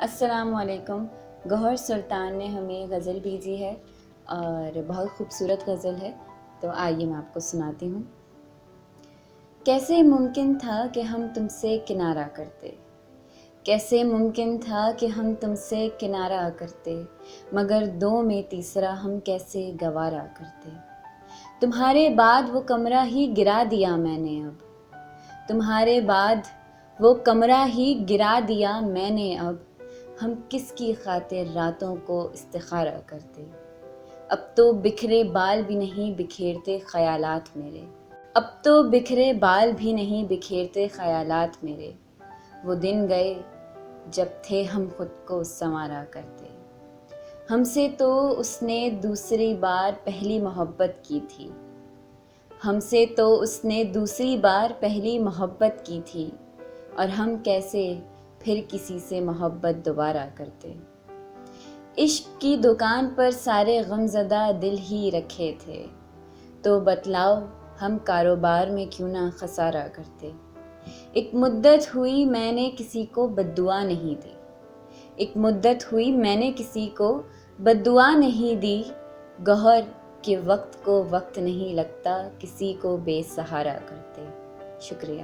السلام علیکم۔ گوہر سلطان نے ہمیں غزل بھیجی ہے اور بہت خوبصورت غزل ہے، تو آئیے میں آپ کو سناتی ہوں۔ کیسے ممکن تھا کہ ہم تم سے کنارہ کرتے، کیسے ممکن تھا کہ ہم تم سے کنارہ کرتے، مگر دو میں تیسرا ہم کیسے گوارا کرتے۔ تمہارے بعد وہ کمرہ ہی گرا دیا میں نے اب، تمہارے بعد وہ کمرہ ہی گرا دیا میں نے اب، ہم کس کی خاطر راتوں کو استخارہ کرتے۔ اب تو بکھرے بال بھی نہیں بکھیرتے خیالات میرے، اب تو بکھرے بال بھی نہیں بکھیرتے خیالات میرے، وہ دن گئے جب تھے ہم خود کو سنوارا کرتے۔ ہم سے تو اس نے دوسری بار پہلی محبت کی تھی، ہم سے تو اس نے دوسری بار پہلی محبت کی تھی، اور ہم کیسے پھر کسی سے محبت دوبارہ کرتے۔ عشق کی دکان پر سارے غم زدہ دل ہی رکھے تھے، تو بتلاؤ ہم کاروبار میں کیوں نہ خسارہ کرتے۔ ایک مدت ہوئی میں نے کسی کو بد دعا نہیں دی، ایک مدت ہوئی میں نے کسی کو بد دعا نہیں دی، گوہر کہ وقت کو وقت نہیں لگتا کسی کو بے سہارا کرتے۔ شکریہ۔